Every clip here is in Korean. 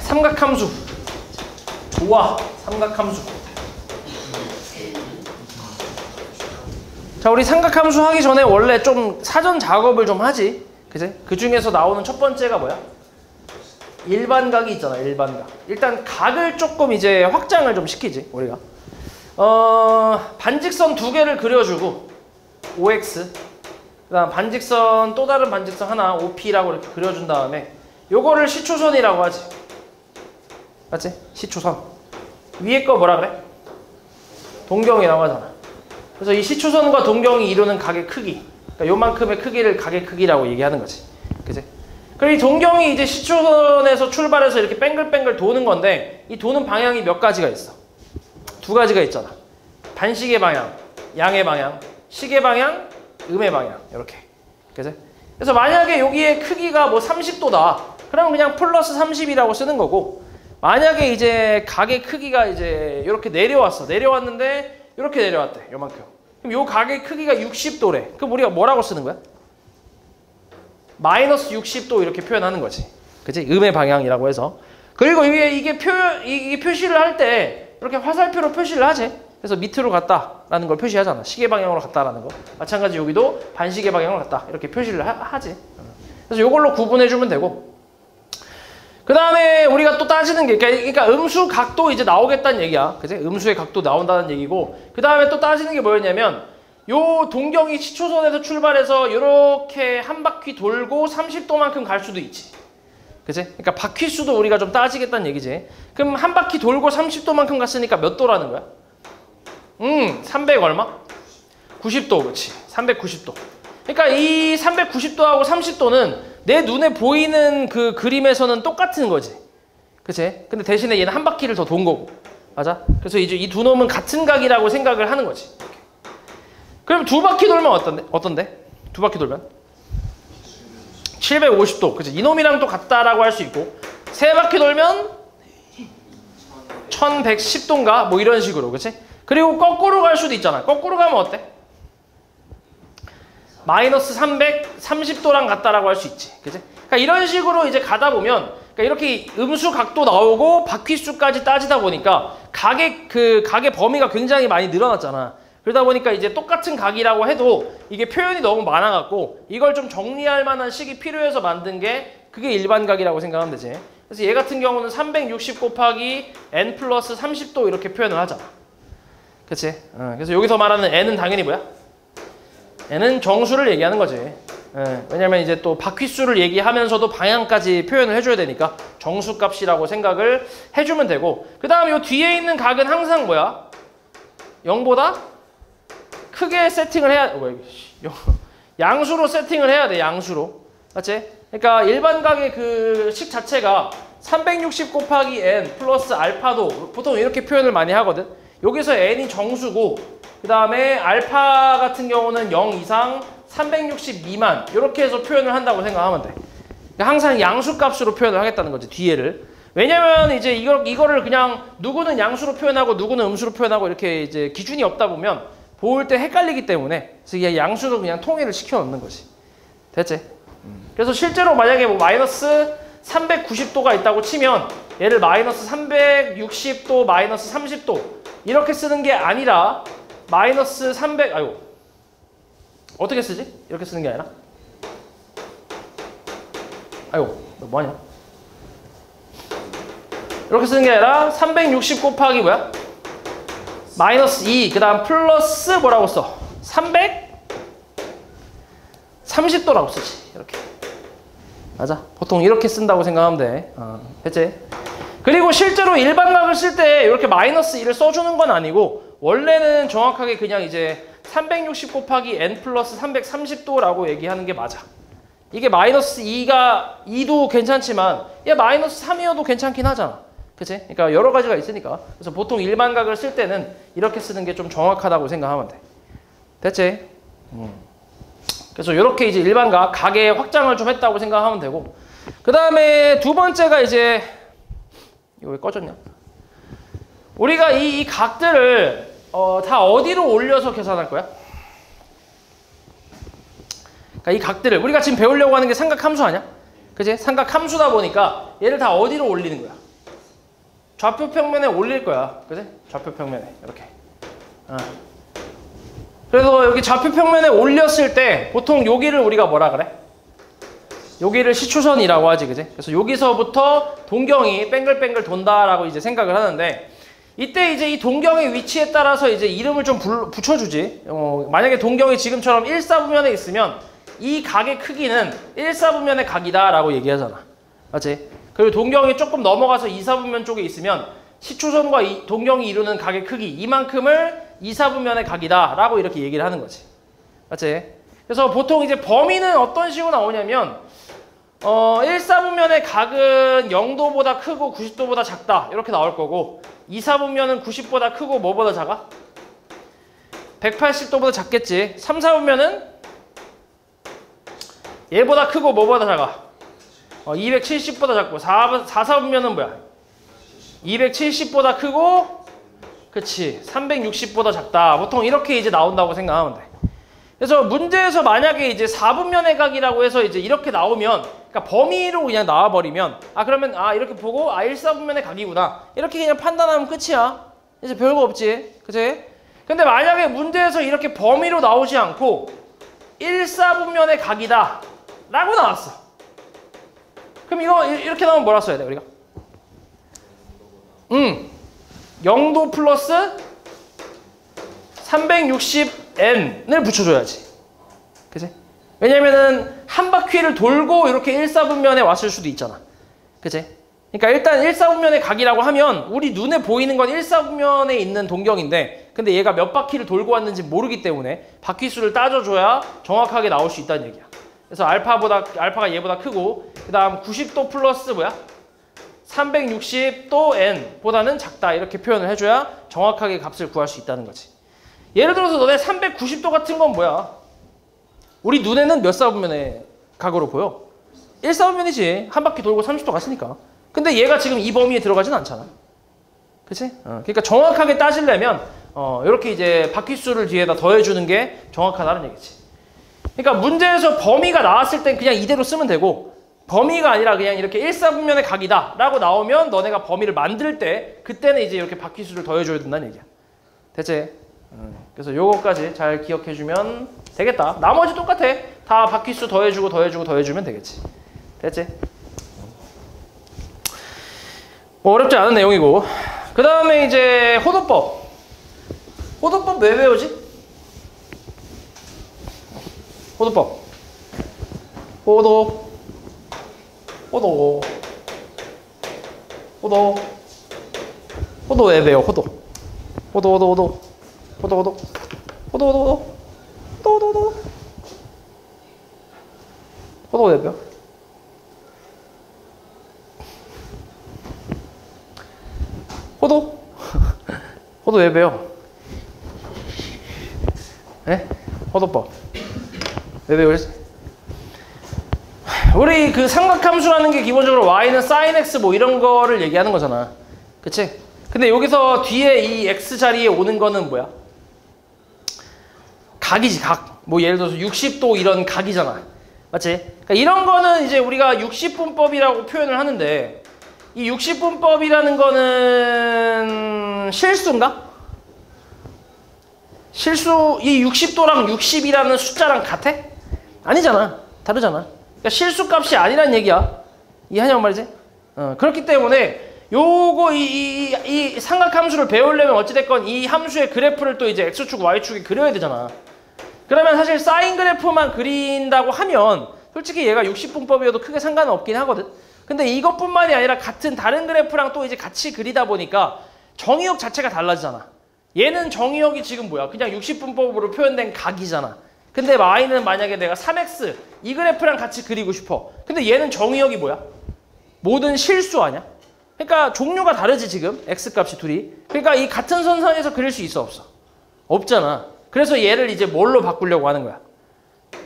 삼각함수. 좋아, 삼각함수. 자, 우리 삼각함수 하기 전에 원래 좀 사전 작업을 좀 하지. 그치? 그 중에서 나오는 첫 번째가 뭐야? 일반각이 있잖아, 일반각. 일단 각을 조금 이제 확장을 좀 시키지, 우리가. 반직선 두 개를 그려주고, OX. 그 다음 반직선, 또 다른 반직선 하나, OP라고 이렇게 그려준 다음에, 요거를 시초선이라고 하지. 맞지? 시초선. 위에 거 뭐라 그래? 동경이라고 하잖아. 그래서 이 시초선과 동경이 이루는 각의 크기. 그러니까 요만큼의 크기를 각의 크기라고 얘기하는 거지. 그치? 그리고 이 동경이 이제 시초선에서 출발해서 이렇게 뱅글뱅글 도는 건데, 이 도는 방향이 몇 가지가 있어? 두 가지가 있잖아. 반시계 방향, 양의 방향, 시계 방향, 음의 방향. 이렇게. 그치? 그래서 만약에 여기에 크기가 뭐 30도다. 그러면 그냥 플러스 30이라고 쓰는 거고, 만약에 이제 각의 크기가 이제 이렇게 내려왔어. 내려왔는데 이렇게 내려왔대. 요만큼. 그럼 요 각의 크기가 60도래. 그럼 우리가 뭐라고 쓰는 거야? 마이너스 60도 이렇게 표현하는 거지. 그치? 음의 방향이라고 해서. 그리고 이게 표시를 할 때 이렇게 화살표로 표시를 하지. 그래서 밑으로 갔다라는 걸 표시하잖아. 시계 방향으로 갔다라는 거. 마찬가지 여기도 반시계 방향으로 갔다. 이렇게 표시를 하지. 그래서 이걸로 구분해주면 되고. 그 다음에 우리가 또 따지는 게, 그러니까 음수 각도 이제 나오겠다는 얘기야. 그치? 음수의 각도 나온다는 얘기고. 그 다음에 또 따지는 게 뭐였냐면, 요 동경이 시초선에서 출발해서 이렇게 한 바퀴 돌고 30도만큼 갈 수도 있지. 그치? 그러니까 바퀴수도 우리가 좀 따지겠다는 얘기지. 그럼 한 바퀴 돌고 30도만큼 갔으니까 몇 도라는 거야? 300 얼마? 90도, 그치? 390도. 그러니까 이 390도하고 30도는 내 눈에 보이는 그 그림에서는 똑같은 거지. 그치? 근데 대신에 얘는 한 바퀴를 더 돈 거고. 맞아? 그래서 이제 이 두 놈은 같은 각이라고 생각을 하는 거지. 이렇게. 그럼 두 바퀴 돌면 어떤데? 두 바퀴 돌면? 750도. 그치? 이놈이랑 또 같다라고 할 수 있고, 세 바퀴 돌면 1110도인가? 뭐 이런 식으로. 그치? 그리고 거꾸로 갈 수도 있잖아. 거꾸로 가면 어때? 마이너스 330도랑 같다라고 할 수 있지. 그치? 그러니까 이런 식으로 이제 가다 보면, 그러니까 이렇게 음수 각도 나오고 바퀴수까지 따지다 보니까 각의 범위가 굉장히 많이 늘어났잖아. 그러다 보니까 이제 똑같은 각이라고 해도 이게 표현이 너무 많아갖고 이걸 좀 정리할 만한 식이 필요해서 만든 게 그게 일반각이라고 생각하면 되지. 그래서 얘 같은 경우는 360 곱하기 n 플러스 30도 이렇게 표현을 하잖아. 그치? 그래서 여기서 말하는 n은 당연히 뭐야? n은 정수를 얘기하는 거지. 왜냐면 이제 또 바퀴수를 얘기하면서도 방향까지 표현을 해줘야 되니까 정수값이라고 생각을 해주면 되고, 그 다음 요 뒤에 있는 각은 항상 뭐야? 0보다 크게 세팅을 해야, 양수로 세팅을 해야 돼, 양수로. 맞지? 그러니까 일반각의 그 식 자체가 360 곱하기 n 플러스 알파도 보통 이렇게 표현을 많이 하거든. 여기서 n이 정수고, 그 다음에 알파 같은 경우는 0 이상, 360 미만 이렇게 해서 표현을 한다고 생각하면 돼. 그러니까 항상 양수값으로 표현을 하겠다는 거지, 뒤에를. 왜냐면 이제 이거를 그냥 누구는 양수로 표현하고 누구는 음수로 표현하고 이렇게 이제 기준이 없다 보면 볼 때 헷갈리기 때문에 그래서 양수로 그냥 통일을 시켜 놓는 거지. 됐지? 그래서 실제로 만약에 뭐 마이너스 390도가 있다고 치면 얘를 마이너스 360도, 마이너스 30도 이렇게 쓰는 게 아니라 마이너스 300, 아이고. 어떻게 쓰지? 이렇게 쓰는 게 아니라? 아이고, 너 뭐하냐? 이렇게 쓰는 게 아니라 360 곱하기 뭐야? 마이너스 2, 그 다음 플러스 뭐라고 써? 330도라고 쓰지. 이렇게. 맞아. 보통 이렇게 쓴다고 생각하면 돼. 됐지? 그리고 실제로 일반각을 쓸 때 이렇게 마이너스 2를 써주는 건 아니고 원래는 정확하게 그냥 이제 360 곱하기 n 플러스 330도라고 얘기하는 게 맞아. 이게 마이너스 2도 괜찮지만 얘 마이너스 3이어도 괜찮긴 하잖아. 그치? 그러니까 여러 가지가 있으니까. 그래서 보통 일반각을 쓸 때는 이렇게 쓰는 게 좀 정확하다고 생각하면 돼. 됐지? 그래서 이렇게 이제 일반각, 각의 확장을 좀 했다고 생각하면 되고, 그 다음에 두 번째가 이제 이거 왜 꺼졌냐? 우리가 이 각들을 다 어디로 올려서 계산할 거야? 그러니까 이 각들을 우리가 지금 배우려고 하는 게 삼각함수 아니야? 그지? 삼각 함수다 보니까 얘를 다 어디로 올리는 거야? 좌표 평면에 올릴 거야. 그지? 좌표 평면에 이렇게. 그래서 여기 좌표 평면에 올렸을 때 보통 여기를 우리가 뭐라 그래? 여기를 시초선이라고 하지, 그지? 그래서 여기서부터 동경이 뱅글뱅글 돈다라고 이제 생각을 하는데, 이때 이제 이 동경의 위치에 따라서 이제 이름을 좀 붙여주지. 만약에 동경이 지금처럼 1사분면에 있으면 이 각의 크기는 1사분면의 각이다라고 얘기하잖아. 맞지? 그리고 동경이 조금 넘어가서 2사분면 쪽에 있으면 시초선과 동경이 이루는 각의 크기 이만큼을 2사분면의 각이다라고 이렇게 얘기를 하는 거지. 맞지? 그래서 보통 이제 범위는 어떤 식으로 나오냐면 1사분면의 각은 0도보다 크고 90도보다 작다 이렇게 나올 거고, 2사분면은 90보다 크고 뭐보다 작아? 180도보다 작겠지. 3사분면은 얘보다 크고 뭐보다 작아? 270보다 작고, 4사분면은 뭐야? 270보다 크고, 그치, 360보다 작다. 보통 이렇게 이제 나온다고 생각하면 돼. 그래서 문제에서 만약에 이제 4분면의 각이라고 해서 이제 이렇게 나오면, 그러니까 범위로 그냥 나와버리면, 그러면 이렇게 보고 1사분면의 각이구나 이렇게 그냥 판단하면 끝이야. 이제 별거 없지, 그치? 근데 만약에 문제에서 이렇게 범위로 나오지 않고 1사분면의 각이다 라고 나왔어. 그럼 이거 이렇게 나오면 뭐라 써야 돼 우리가? 0도 플러스 360n을 붙여줘야지. 그치? 왜냐면은 한 바퀴를 돌고 이렇게 1사분면에 왔을 수도 있잖아. 그치? 그러니까 일단 1사분면의 각이라고 하면 우리 눈에 보이는 건 1사분면에 있는 동경인데, 근데 얘가 몇 바퀴를 돌고 왔는지 모르기 때문에 바퀴수를 따져줘야 정확하게 나올 수 있다는 얘기야. 그래서 알파가 얘보다 크고, 그 다음 90도 플러스 뭐야? 360도 n보다는 작다 이렇게 표현을 해줘야 정확하게 값을 구할 수 있다는 거지. 예를 들어서 너네 390도 같은 건 뭐야? 우리 눈에는 몇 사분면의 각으로 보여? 1사분면이지. 한 바퀴 돌고 30도 갔으니까. 근데 얘가 지금 이 범위에 들어가진 않잖아. 그치? 그러니까 정확하게 따지려면 이렇게 이제 바퀴수를 뒤에다 더해주는 게 정확하다는 얘기지. 그러니까 문제에서 범위가 나왔을 땐 그냥 이대로 쓰면 되고, 범위가 아니라 그냥 이렇게 1사분면의 각이다 라고 나오면 너네가 범위를 만들 때 그때는 이제 이렇게 바퀴수를 더해줘야 된다는 얘기야. 됐지? 그래서 요거까지 잘 기억해주면 되겠다. 나머지 똑같아. 다 바퀴수 더해주면 되겠지. 됐지? 뭐 어렵지 않은 내용이고, 그 다음에 이제 호도법. 호도법 왜 배우지? 호도법. 호도 왜 배워? 호도 왜 배워? 호도 왜 배워? 에? 호도법 왜 배우지? 우리 그 삼각함수라는 게 기본적으로 y는 sin x 뭐 이런 거를 얘기하는 거잖아. 그치? 근데 여기서 뒤에 이 x 자리에 오는 거는 뭐야? 각이지, 각. 뭐 예를 들어서 60도 이런 각이잖아. 맞지? 그러니까 이런 거는 이제 우리가 60분법이라고 표현을 하는데, 이 60분법이라는 거는 실수인가? 실수, 이 60도랑 60이라는 숫자랑 같아? 아니잖아. 다르잖아. 그러니까 실수값이 아니란 얘기야. 이해하냐고 말이지? 그렇기 때문에 요거 이 삼각함수를 배우려면 어찌됐건 이 함수의 그래프를 또 이제 x축, y축에 그려야 되잖아. 그러면 사실 사인 그래프만 그린다고 하면 솔직히 얘가 60분법이어도 크게 상관은 없긴 하거든. 근데 이것뿐만이 아니라 같은 다른 그래프랑 또 이제 같이 그리다 보니까 정의역 자체가 달라지잖아. 얘는 정의역이 지금 뭐야? 그냥 60분법으로 표현된 각이잖아. 근데 y는 만약에 내가 3x 이 그래프랑 같이 그리고 싶어. 근데 얘는 정의역이 뭐야? 모든 실수 아니야? 그러니까 종류가 다르지 지금 x값이 둘이. 그러니까 이 같은 선상에서 그릴 수 있어 없어? 없잖아. 그래서 얘를 이제 뭘로 바꾸려고 하는 거야?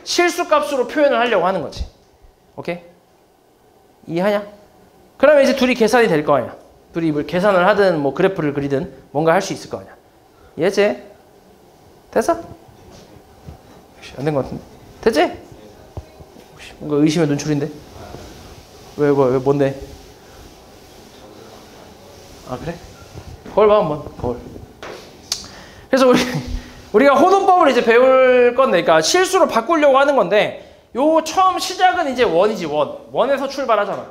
실수값으로 표현을 하려고 하는 거지. 오케이? 이해하냐? 그러면 이제 둘이 계산이 될 거 아니야. 둘이 뭐 계산을 하든 뭐 그래프를 그리든 뭔가 할 수 있을 거 아니야. 이해지? 됐어? 안 된 것 같은데. 됐지? 뭔가 의심의 눈초리인데? 왜 뭔데? 아 그래? 거울 봐 한번. 거울. 그래서 우리가 호도법을 이제 배울 건데, 그러니까 실수로 바꾸려고 하는 건데, 요 처음 시작은 이제 원이지 원. 원에서 출발하잖아.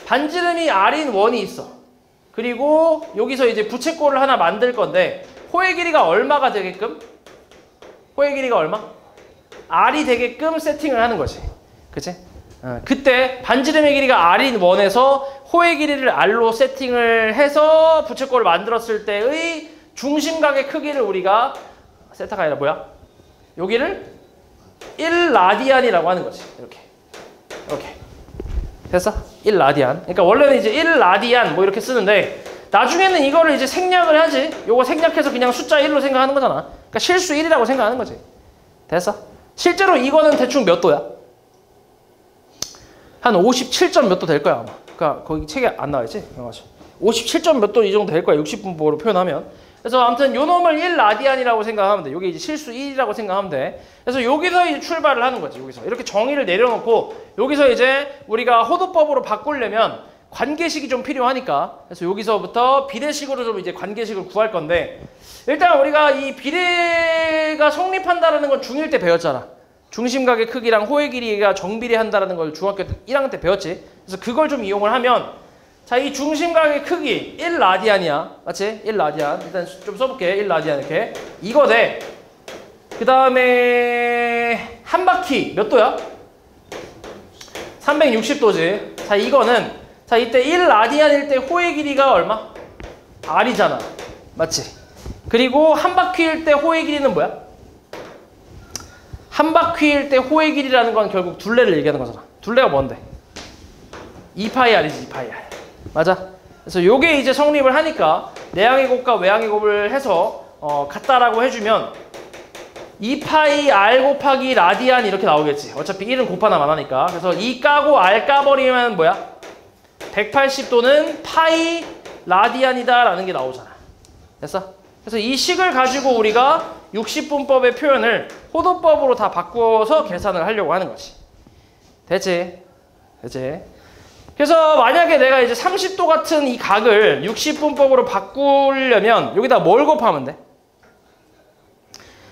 반지름이 R인 원이 있어. 그리고 여기서 이제 부채꼴을 하나 만들 건데, 호의 길이가 얼마가 되게끔? 호의 길이가 얼마? R이 되게끔 세팅을 하는 거지. 그치? 그때 반지름의 길이가 R인 원에서 호의 길이를 R로 세팅을 해서 부채꼴을 만들었을 때의 중심각의 크기를 우리가 세타가 아니라 뭐야? 여기를 1라디안이라고 하는 거지. 이렇게. 됐어? 1라디안. 그러니까 원래는 이제 1라디안 뭐 이렇게 쓰는데, 나중에는 이거를 이제 생략을 하지. 요거 생략해서 그냥 숫자 1로 생각하는 거잖아. 그러니까 실수 1이라고 생각하는 거지. 됐어? 실제로 이거는 대충 몇 도야? 한 57점 몇 도 될 거야, 아마. 그러니까 거기 책에 안 나와있지? 57점 몇 도 이 정도 될 거야, 60분법으로 표현하면. 그래서 아무튼 요 놈을 1라디안이라고 생각하면 돼. 요게 이제 실수 1이라고 생각하면 돼. 그래서 여기서 이제 출발을 하는 거지. 여기서 이렇게 정의를 내려놓고, 여기서 이제 우리가 호도법으로 바꾸려면 관계식이 좀 필요하니까, 그래서 여기서부터 비례식으로 좀 이제 관계식을 구할 건데, 일단 우리가 이 비례가 성립한다는 건 중1 때 배웠잖아. 중심각의 크기랑 호의 길이가 정비례한다는 걸 중학교 1학년 때 배웠지. 그래서 그걸 좀 이용을 하면, 자, 이 중심각의 크기 1라디안이야. 맞지? 1라디안. 일단 좀 써볼게. 1라디안 이렇게. 이거 돼. 그 다음에 한 바퀴 몇 도야? 360도지. 자, 이거는, 자, 이때 1라디안일 때 호의 길이가 얼마? R이잖아. 맞지? 그리고 한 바퀴일 때 호의 길이는 뭐야? 한 바퀴일 때 호의 길이라는 건 결국 둘레를 얘기하는 거잖아. 둘레가 뭔데? 2파이R이지, 2파이R. 맞아? 그래서 요게 이제 성립을 하니까 내항의 곱과 외항의 곱을 해서 같다라고 해주면 2파이 R 곱하기 라디안 이렇게 나오겠지. 어차피 1은 곱하나 마나니까. 그래서 2 까고 R 까버리면 뭐야? 180도는 파이 라디안이다 라는 게 나오잖아. 됐어? 그래서 이 식을 가지고 우리가 60분법의 표현을 호도법으로 다 바꿔서 계산을 하려고 하는 거지. 됐지? 그래서 만약에 내가 이제 30도 같은 이 각을 60분법으로 바꾸려면 여기다 뭘 곱하면 돼?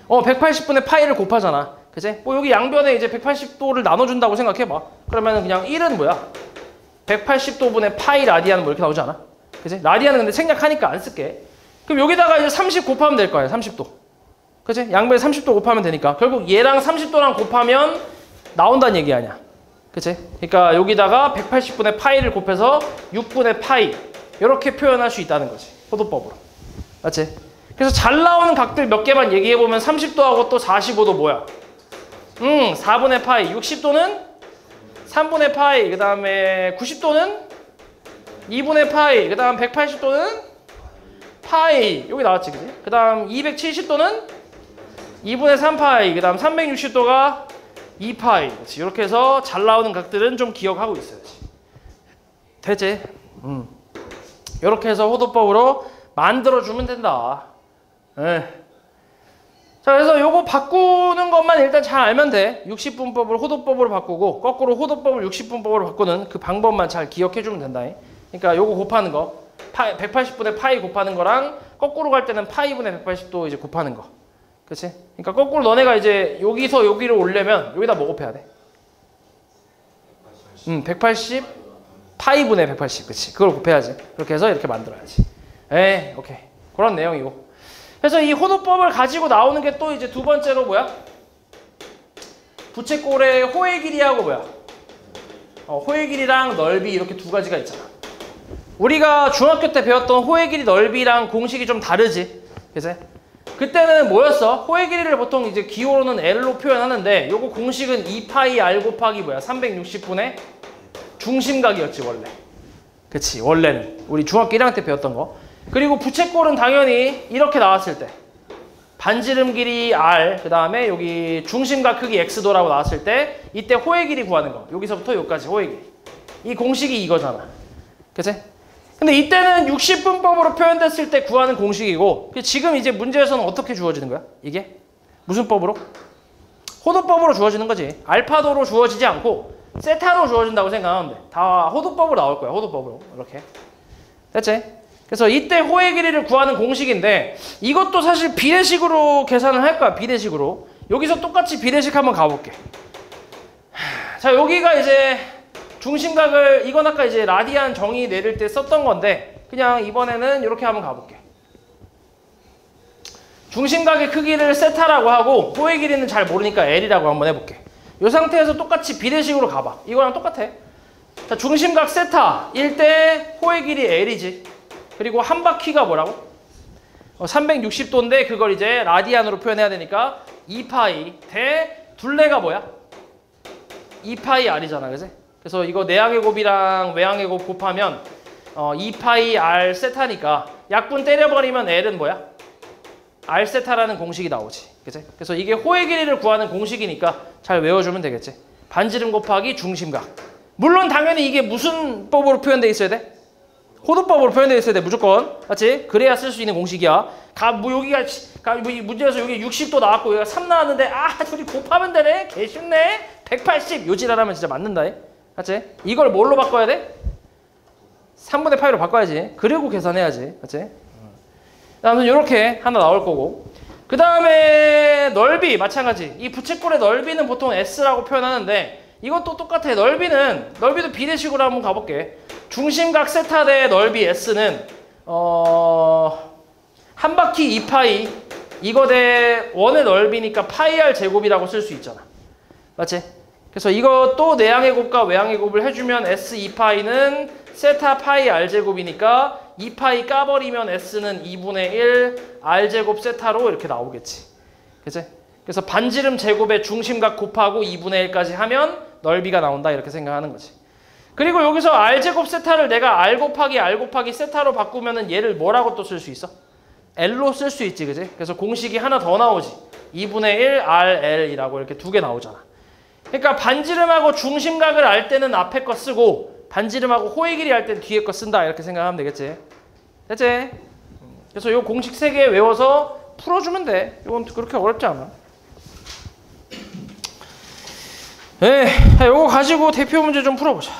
180분의 파이를 곱하잖아. 그치? 뭐 여기 양변에 이제 180도를 나눠준다고 생각해봐. 그러면 그냥 1은 뭐야? 180도분의 파이 라디안 뭐 이렇게 나오지 않아? 그치? 라디안은 근데 생략하니까 안 쓸게. 그럼 여기다가 이제 30 곱하면 될 거야. 30도. 그치? 양변에 30도 곱하면 되니까. 결국 얘랑 30도랑 곱하면 나온다는 얘기 아니야. 그치? 그러니까 여기다가 180분의 파이를 곱해서 6분의 파이 이렇게 표현할 수 있다는 거지. 호도법으로. 맞지? 그래서 잘 나오는 각들 몇 개만 얘기해보면 30도하고 또 45도 뭐야? 4분의 파이. 60도는 3분의 파이. 그 다음에 90도는 2분의 파이. 그 다음 180도는 파이. 여기 나왔지, 그지? 그 다음 270도는 2분의 3파이. 그 다음 360도가 2파이. 그렇지. 이렇게 해서 잘 나오는 각들은 좀 기억하고 있어야지. 되지? 이렇게 해서 호도법으로 만들어주면 된다. 네. 자, 그래서 요거 바꾸는 것만 일단 잘 알면 돼. 60분법을 호도법으로 바꾸고 거꾸로 호도법을 60분법으로 바꾸는 그 방법만 잘 기억해주면 된다. 그러니까 요거 곱하는 거 180분의 파이 곱하는 거랑 거꾸로 갈 때는 파이분의 180도 이제 곱하는 거. 그치? 그러니까 거꾸로 너네가 이제 여기서 여기를 오려면 여기다 뭐 곱해야 돼? 180 파이분의 180. 그치? 그걸 곱해야지. 그렇게 해서 이렇게 만들어야지. 오케이. 그런 내용이고. 그래서 이 호도법을 가지고 나오는 게 또 이제 두 번째로 뭐야? 부채꼴의 호의 길이하고 뭐야? 호의 길이랑 넓이 이렇게 두 가지가 있잖아. 우리가 중학교 때 배웠던 호의 길이 넓이랑 공식이 좀 다르지? 그치? 그때는 뭐였어? 호의 길이를 보통 이제 기호로는 L로 표현하는데 요거 공식은 2파이 R 곱하기 뭐야? 360분의 중심각이었지 원래. 그치? 원래는 우리 중학교 1학년 때 배웠던 거. 그리고 부채꼴은 당연히 이렇게 나왔을 때 반지름 길이 R 그 다음에 여기 중심각 크기 X도라고 나왔을 때 이때 호의 길이 구하는 거. 여기서부터 여기까지 호의 길이. 이 공식이 이거잖아. 그치? 근데 이때는 60분법으로 표현됐을 때 구하는 공식이고 지금 이제 문제에서는 어떻게 주어지는 거야? 이게? 무슨 법으로? 호도법으로 주어지는 거지. 알파도로 주어지지 않고 세타로 주어진다고 생각하면 돼. 다 호도법으로 나올 거야. 호도법으로. 이렇게. 됐지? 그래서 이때 호의 길이를 구하는 공식인데 이것도 사실 비례식으로 계산을 할 거야. 비례식으로. 여기서 똑같이 비례식 한번 가볼게. 자, 여기가 이제 중심각을 이건 아까 이제 라디안 정의 내릴 때 썼던 건데 그냥 이번에는 이렇게 한번 가볼게. 중심각의 크기를 세타라고 하고 호의 길이는 잘 모르니까 L이라고 한번 해볼게. 이 상태에서 똑같이 비례식으로 가봐. 이거랑 똑같아. 자, 중심각 세타일 때 호의 길이 L이지. 그리고 한 바퀴가 뭐라고? 360도인데 그걸 이제 라디안으로 표현해야 되니까 2파이 대 둘레가 뭐야? 2파이 R이잖아. 그지? 그래서 이거 내항의 곱이랑 외항의 곱 곱하면 2파이 R 세타니까 약분 때려버리면 L은 뭐야? R 세타라는 공식이 나오지. 그치? 그래서 이게 호의 길이를 구하는 공식이니까 잘 외워주면 되겠지. 반지름 곱하기 중심각. 물론 당연히 이게 무슨 법으로 표현되어 있어야 돼? 호도법으로 표현되어 있어야 돼. 무조건. 맞지? 그래야 쓸 수 있는 공식이야. 여기가 이 문제에서 여기 60도 나왔고 여기가 3 나왔는데 둘이 곱하면 되네. 개 쉽네. 180 요지라라면 진짜 맞는다. 맞지? 이걸 뭘로 바꿔야 돼? 3분의 파이로 바꿔야지. 그리고 계산해야지. 맞지? 아무튼 이렇게 하나 나올 거고 그 다음에 넓이 마찬가지. 이 부채꼴의 넓이는 보통 S라고 표현하는데 이것도 똑같아. 넓이도 비례식으로 한번 가볼게. 중심각 세타 대 넓이 S는 한 바퀴 2파이 이거 대 원의 넓이니까 파이 R 제곱이라고 쓸 수 있잖아. 맞지? 그래서 이것도 내항의 곱과 외항의 곱을 해주면 S 2파이는 세타 파이 R 제곱이니까 2파이 까버리면 S는 2분의 1 R 제곱 세타로 이렇게 나오겠지. 그치? 그래서 반지름 제곱에 중심각 곱하고 2분의 1까지 하면 넓이가 나온다 이렇게 생각하는 거지. 그리고 여기서 R 제곱 세타를 내가 R 곱하기 세타로 바꾸면은 얘를 뭐라고 또 쓸 수 있어? L로 쓸 수 있지. 그치? 그래서 공식이 하나 더 나오지. 2분의 1 RL이라고 이렇게 두 개 나오잖아. 그러니까 반지름하고 중심각을 알 때는 앞에 거 쓰고 반지름하고 호의 길이 할 때는 뒤에 거 쓴다 이렇게 생각하면 되겠지. 됐지? 그래서 이 공식 3개 외워서 풀어주면 돼. 이건 그렇게 어렵지 않아. 이거 가지고 대표 문제 좀 풀어보자.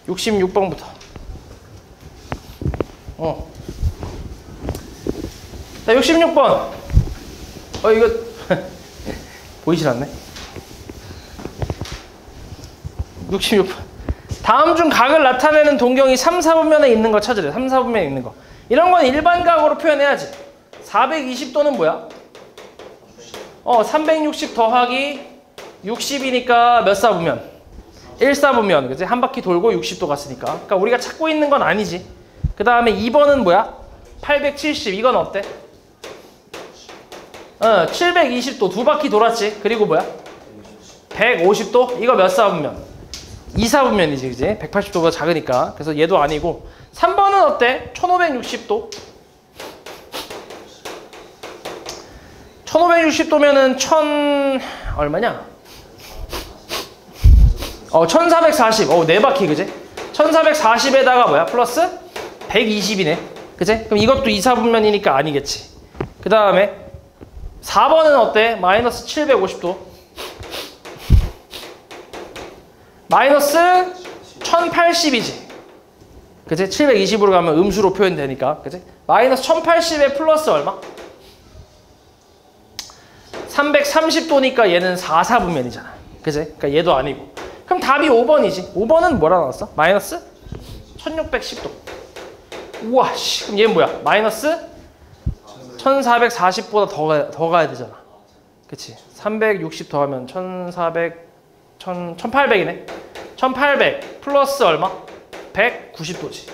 66번부터. 자, 66번. 이거 보이질 않네. 66번. 다음 중 각을 나타내는 동경이 3, 4분면에 있는 거 찾으래. 3, 4분면에 있는 거. 이런 건 일반 각으로 표현해야지. 420도는 뭐야? 360 더하기 60이니까 몇 사분면? 1사분면. 그치? 한 바퀴 돌고 60도 갔으니까. 그러니까 우리가 찾고 있는 건 아니지. 그 다음에 2번은 뭐야? 870. 이건 어때? 720도. 두 바퀴 돌았지. 그리고 뭐야? 150도? 이거 몇 사분면? 2사분면이지. 그지? 180도보다 작으니까. 그래서 얘도 아니고. 3번은 어때? 1560도. 1560도면은 얼마냐? 1440. 네 바퀴, 그지? 1440에다가 뭐야? 플러스 120이네. 그지? 그럼 이것도 2사분면이니까 아니겠지. 그 다음에 4번은 어때? 마이너스 750도. 마이너스 1080이지. 그치? 720으로 가면 음수로 표현되니까. 그치? 마이너스 1080에 플러스 얼마? 330도니까 얘는 4사분면이잖아. 그치? 그러니까 얘도 아니고. 그럼 답이 5번이지. 5번은 뭐라 나왔어? 마이너스 1610도. 우와, 씨. 그럼 얘는 뭐야? 마이너스 1440보다 더 가야 되잖아. 그치? 360 더하면 1800이네. 1800 플러스 얼마? 190도지.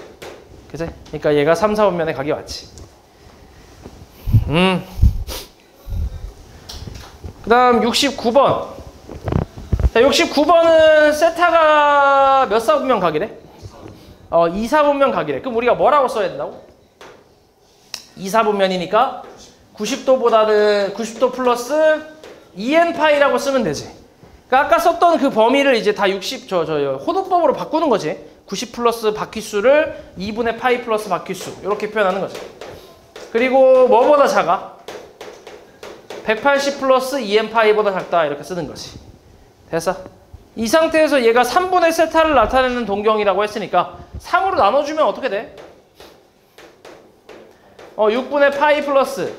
그치? 그러니까 얘가 3, 4분면에 각이 왔지. 그 다음 69번. 자, 69번은 세타가 몇 사분면 각이래? 2사분면 각이래. 그럼 우리가 뭐라고 써야 된다고? 2사분면이니까 90도보다는 90도 플러스 2n파이라고 쓰면 되지. 그러니까 아까 썼던 그 범위를 이제 다 60, 호도법으로 바꾸는 거지. 90 플러스 바퀴수를 2분의 파이 플러스 바퀴수. 이렇게 표현하는 거지. 그리고 뭐보다 작아? 180 플러스 2n파이보다 작다. 이렇게 쓰는 거지. 됐어. 이 상태에서 얘가 3분의 세타를 나타내는 동경이라고 했으니까 3으로 나눠주면 어떻게 돼? 6분의 파이 플러스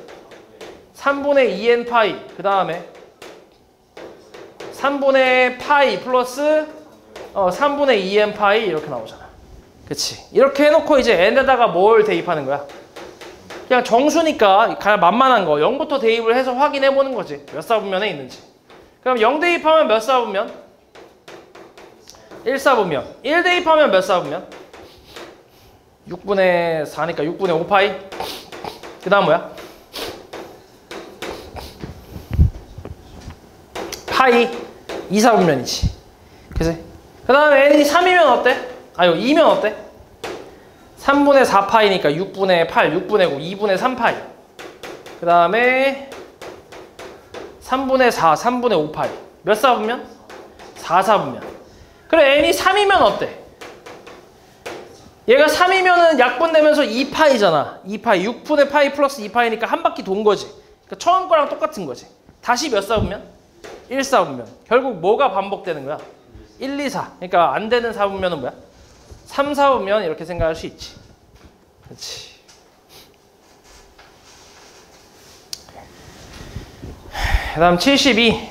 3분의 2n 파이, 그 다음에 3분의 파이 플러스 3분의 2n 파이 이렇게 나오잖아. 그치? 이렇게 해놓고 이제 n에다가 뭘 대입하는 거야? 그냥 정수니까 그냥 만만한 거 0부터 대입을 해서 확인해 보는 거지. 몇 사분면에 있는지. 그럼 0 대입하면 몇 사분면? 1 사분면. 1 대입하면 몇 사분면? 6분의 4니까 6분의 5 파이. 그 다음 뭐야? 파이 2 사분면이지. 그치? 그 다음에 n이 3이면 어때? 아니 2면 어때? 3분의 4파이니까 6분의 8, 6분의 9, 2분의 3파이. 그 다음에 3분의 4, 3분의 5파이. 몇 사분면? 4사분면. 그래 n이 3이면 어때? 얘가 3이면은 약분되면서 2파이잖아. 2파이. 6분의 파이 플러스 2파이니까 한 바퀴 돈 거지. 그러니까 처음 거랑 똑같은 거지. 다시 몇 사분면? 1사분면. 결국 뭐가 반복되는 거야? 1, 2, 4. 그러니까 안 되는 사분면은 뭐야? 3, 4분면 이렇게 생각할 수 있지. 그렇지. 그 다음 72.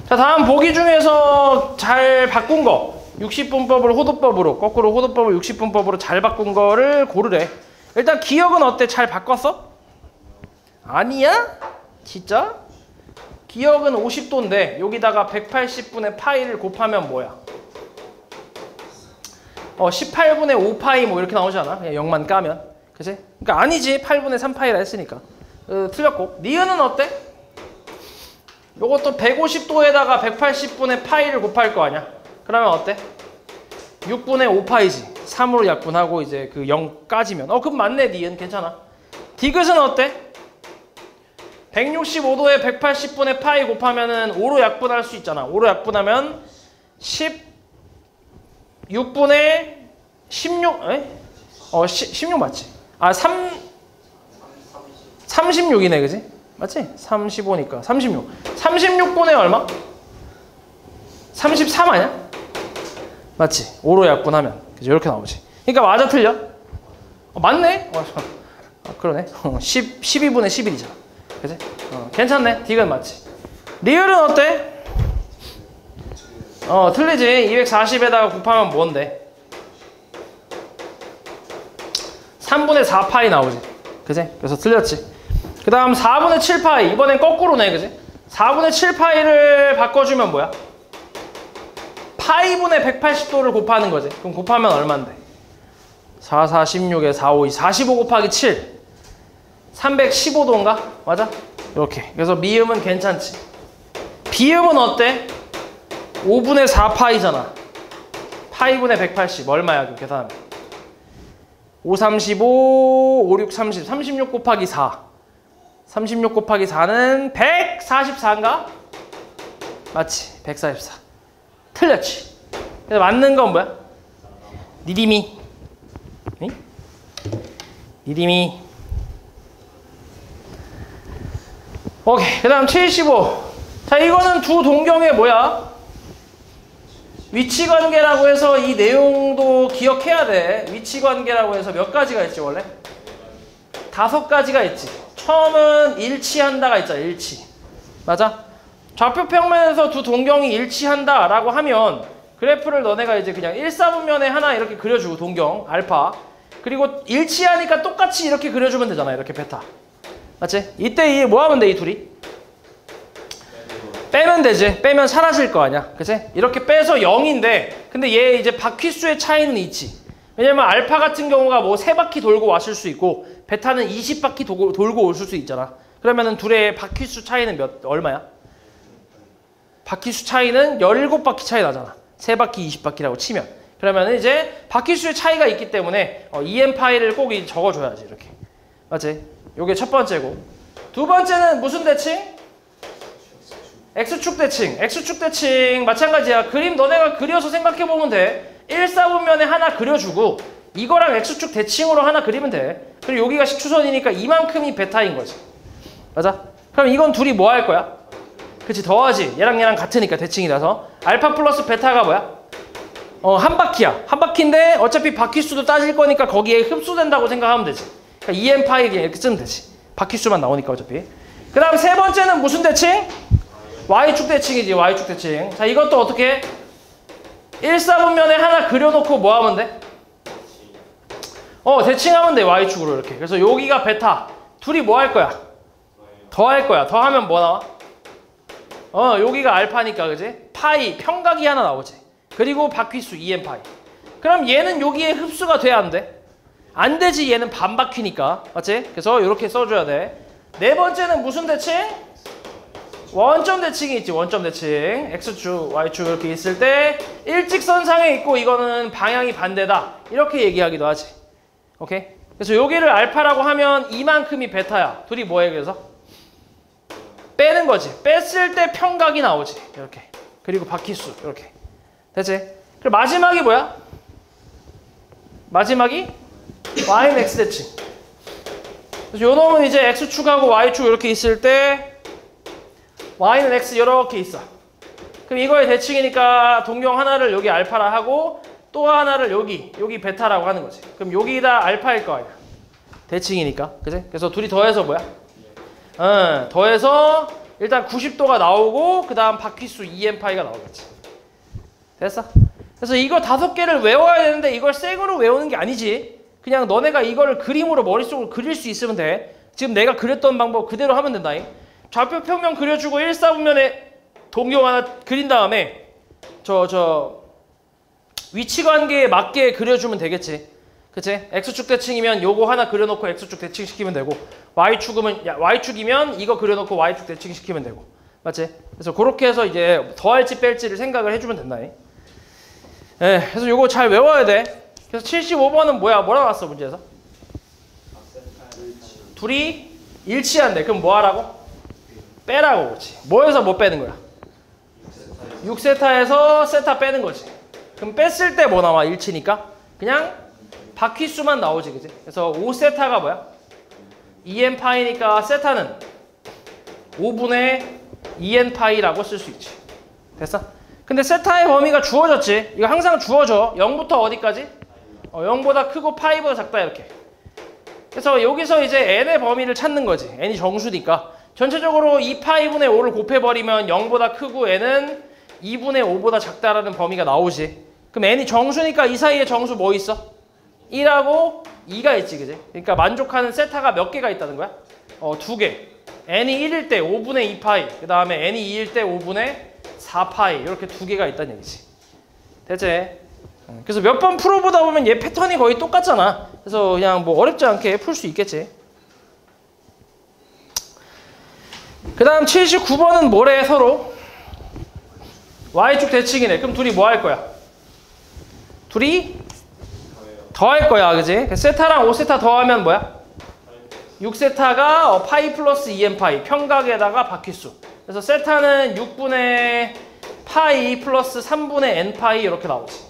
자, 다음 보기 중에서 잘 바꾼 거 60분법을 호도법으로, 거꾸로 호도법을 60분법으로 잘 바꾼 거를 고르래. 일단 기억은 어때? 잘 바꿨어? 아니야? 진짜? 기억은 50도인데 여기다가 180분의 파이를 곱하면 뭐야? 18분의 5파이 뭐 이렇게 나오지 않아? 그냥 0만 까면. 그치? 그러니까 아니지. 8분의 3파이라 했으니까. 틀렸고. 니은은 어때? 요것도 150도에다가 180분의 파이를 곱할 거 아니야? 그러면 어때? 6분의 5파이지. 3으로 약분하고 이제 그 0 까지면. 그럼 맞네, 니은. 괜찮아. 디귿은 어때? 165도에 180분의 파이 곱하면은 5로 약분할 수 있잖아. 5로 약분하면 6분의 16, 16 맞지? 36이네, 그지? 맞지? 35니까 36. 36분의 얼마? 33 아니야? 맞지? 5로 약분하면. 그지? 이렇게 나오지. 그러니까 맞아, 틀려? 맞네? 그러네. 12분의 11이잖아. 그지? 괜찮네. 디귿 맞지? 리을은 어때? 틀리지. 240에다가 곱하면 뭔데? 3분의 4파이 나오지. 그지? 그래서 틀렸지. 그 다음 4분의 7파이. 이번엔 거꾸로네. 그지? 4분의 7파이를 바꿔주면 뭐야? 파이분의 180도를 곱하는 거지. 그럼 곱하면 얼만데? 4, 4, 16에 4, 5, 2. 45 곱하기 7. 315도인가? 맞아? 이렇게. 그래서 미음은 괜찮지. 비음은 어때? 5분의 4파이잖아. 파이분의 180 얼마야? 그 계산하면 5, 35, 5, 6, 30 36 곱하기 4 36 곱하기 4는 144인가? 맞지? 144 틀렸지? 그래서 맞는 건 뭐야? 니디미 응? 니디미 오케이. 그 다음 75. 자, 이거는 두 동경의 뭐야? 위치관계라고 해서 이 내용도 기억해야 돼. 위치관계라고 해서 몇 가지가 있지 원래? 5가지가 있지. 처음은 일치한다가 있잖아. 일치. 맞아? 좌표 평면에서 두 동경이 일치한다 라고 하면 그래프를 너네가 이제 그냥 1사분면에 하나 이렇게 그려주고 동경 알파. 그리고 일치하니까 똑같이 이렇게 그려주면 되잖아. 이렇게 베타. 맞지? 이때 뭐 하면 돼, 이 둘이? 빼면 되지. 빼면 사라질 거 아니야. 그치? 이렇게 빼서 0인데 근데 얘 이제 바퀴수의 차이는 있지. 왜냐면 알파 같은 경우가 뭐 3바퀴 돌고 왔을 수 있고 베타는 20바퀴 돌고 올 수 있잖아. 그러면은 둘의 바퀴수 차이는 얼마야? 바퀴수 차이는 17바퀴 차이 나잖아. 3바퀴 20바퀴라고 치면. 그러면은 이제 바퀴수의 차이가 있기 때문에 EM 파이를 꼭 적어줘야지. 이렇게. 맞지? 요게 첫 번째고. 두 번째는 무슨 대칭? X축 대칭. X축 대칭 마찬가지야. 그림 너네가 그려서 생각해보면 돼. 1사분면에 하나 그려주고 이거랑 X축 대칭으로 하나 그리면 돼. 그리고 여기가 시추선이니까 이만큼이 베타인 거지. 맞아? 그럼 이건 둘이 뭐 할 거야? 그치, 더하지. 얘랑 같으니까 대칭이라서. 알파 플러스 베타가 뭐야? 한 바퀴야. 한 바퀴인데 어차피 바퀴수도 따질 거니까 거기에 흡수된다고 생각하면 되지. 그러니까 2n 파이 이렇게 쓰면 되지. 바퀴수만 나오니까 어차피. 그 다음 세 번째는 무슨 대칭? Y축 대칭이지. Y축 대칭. 자, 이것도 어떻게 해? 1사분면에 하나 그려놓고 뭐 하면 돼? 대칭하면 돼. Y축으로 이렇게. 그래서 여기가 베타. 둘이 뭐 할 거야? 더할 거야. 더하면 뭐 나와? 여기가 알파니까, 그지? 파이, 평각이 하나 나오지. 그리고 바퀴수 2n 파이. 그럼 얘는 여기에 흡수가 돼, 안 돼? 안 되지. 얘는 반바퀴니까. 맞지? 그래서 이렇게 써줘야 돼. 네 번째는 무슨 대칭? 원점 대칭이 있지. 원점 대칭. X축, Y축 이렇게 있을 때 일직선상에 있고 이거는 방향이 반대다. 이렇게 얘기하기도 하지. 오케이? 그래서 여기를 알파라고 하면 이만큼이 베타야. 둘이 뭐해 그래서? 빼는 거지. 뺐을 때 평각이 나오지. 이렇게. 그리고 바퀴수. 이렇게. 됐지? 그리고 마지막이 뭐야? 마지막이 Y는 X 대칭. 그래서 요 놈은 이제 X축하고 Y축 이렇게 있을 때 Y는 X 이렇게 있어. 그럼 이거의 대칭이니까 동경 하나를 여기 알파라 하고 또 하나를 여기 베타라고 하는 거지. 그럼 여기다 알파일 거 아니야. 대칭이니까. 그치? 그래서 둘이 더해서 뭐야? 더해서 일단 90도가 나오고 그 다음 바퀴수 2n 파이가 나오겠지. 됐어? 그래서 이거 5개를 외워야 되는데 이걸 생으로 외우는 게 아니지. 그냥 너네가 이거를 그림으로 머릿속으로 그릴 수 있으면 돼. 지금 내가 그렸던 방법 그대로 하면 된다. 좌표 평면 그려주고 1사분면에 동경 하나 그린 다음에 위치관계에 맞게 그려주면 되겠지. 그치? X축 대칭이면 요거 하나 그려놓고 X축 대칭시키면 되고 Y축이면 이거 그려놓고 Y축 대칭시키면 되고 맞지? 그래서 그렇게 해서 이제 더할지 뺄지를 생각을 해주면 된다. 그래서 요거 잘 외워야 돼. 그래서 75번은 뭐야? 뭐라 나왔어 문제에서? 둘이 일치한대. 그럼 뭐 하라고? 빼라고. 그렇지. 뭐에서 뭐 빼는 거야? 6세타에서 세타 빼는 거지. 그럼 뺐을 때 뭐 나와? 일치니까 그냥 바퀴수만 나오지. 그지? 그래서 5세타가 뭐야? 2n 파이니까 세타는 5분의 2n 파이라고 쓸 수 있지. 됐어? 근데 세타의 범위가 주어졌지. 이거 항상 주어져. 0부터 어디까지? 0보다 크고 파이보다 작다 이렇게. 그래서 여기서 이제 n의 범위를 찾는 거지. n이 정수니까. 전체적으로 2파이분의 5를 곱해버리면 0보다 크고 n은 2분의 5보다 작다라는 범위가 나오지. 그럼 n이 정수니까 이 사이에 정수 뭐 있어? 1하고 2가 있지. 그지? 그러니까 만족하는 세타가 몇 개가 있다는 거야? 2개. n이 1일 때 5분의 2파이. 그 다음에 n이 2일 때 5분의 4파이. 이렇게 2개가 있다는 얘기지. 됐지? 그래서 몇 번 풀어보다 보면 얘 패턴이 거의 똑같잖아. 그래서 그냥 뭐 어렵지 않게 풀 수 있겠지. 그 다음 79번은 뭐래 서로? Y축 대칭이네. 그럼 둘이 뭐 할 거야? 둘이 더할 거야. 그지? 세타랑 5세타 더하면 뭐야? 6세타가 파이 플러스 2n 파이. 평각에다가 바퀴수. 그래서 세타는 6분의 파이 플러스 3분의 n 파이 이렇게 나오지.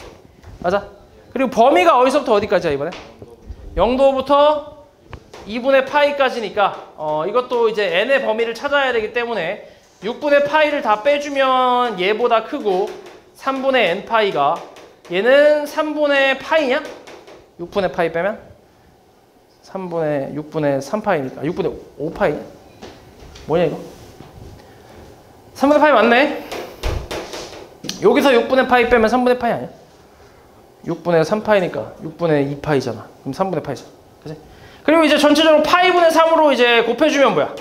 맞아? 그리고 범위가 어디서부터 어디까지야 이번에? 0도부터 2분의 파이까지니까 이것도 이제 n의 범위를 찾아야 되기 때문에 6분의 파이를 다 빼주면 얘보다 크고 3분의 n 파이가 얘는 3분의 파이냐? 6분의 파이 빼면 6분의 3파이니까 6분의 5파이냐? 뭐냐 이거? 3분의 파이 맞네? 여기서 6분의 파이 빼면 3분의 파이 아니야? 6분의 3파이니까 6분의 2파이잖아. 그럼 3분의 파이잖아. 그치? 그리고 이제 전체적으로 파이분의 3으로 이제 곱해주면 뭐야?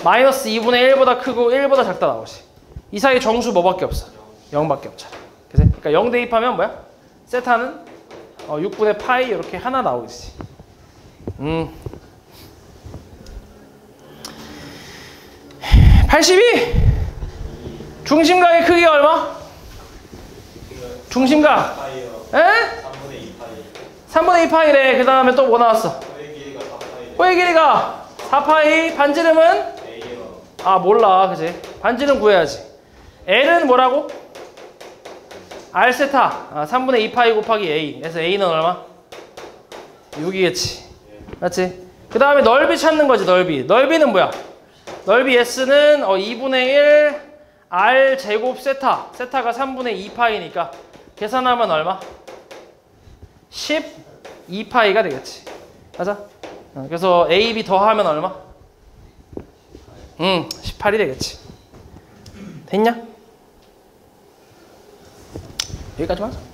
마이너스 2분의 1보다 크고 1보다 작다 나오지. 이 사이 정수 뭐밖에 없어? 0밖에 없잖아. 그치? 그러니까 0 대입하면 뭐야? 세타는 6분의 파이 이렇게 하나 나오지. 82! 중심각의 크기가 얼마? 중심각. 에? 3분의 2파이래. 그 다음에 또 뭐 나왔어? 호의 길이가 4파이. 반지름은? 아 몰라. 그지? 반지름 구해야지. L은 뭐라고? R세타. 3분의 2파이 곱하기 A. 그래서 A는 얼마? 6이겠지. 맞지? 그 다음에 넓이 찾는 거지. 넓이. 넓이는 뭐야? 넓이 S는 2분의 1 R 제곱 세타. 세타가 3분의 2파이니까 계산하면 얼마? 12파이가 되겠지. 맞아? 그래서 A, B 더하면 얼마? 18이 되겠지. 됐냐? 여기까지만 하자.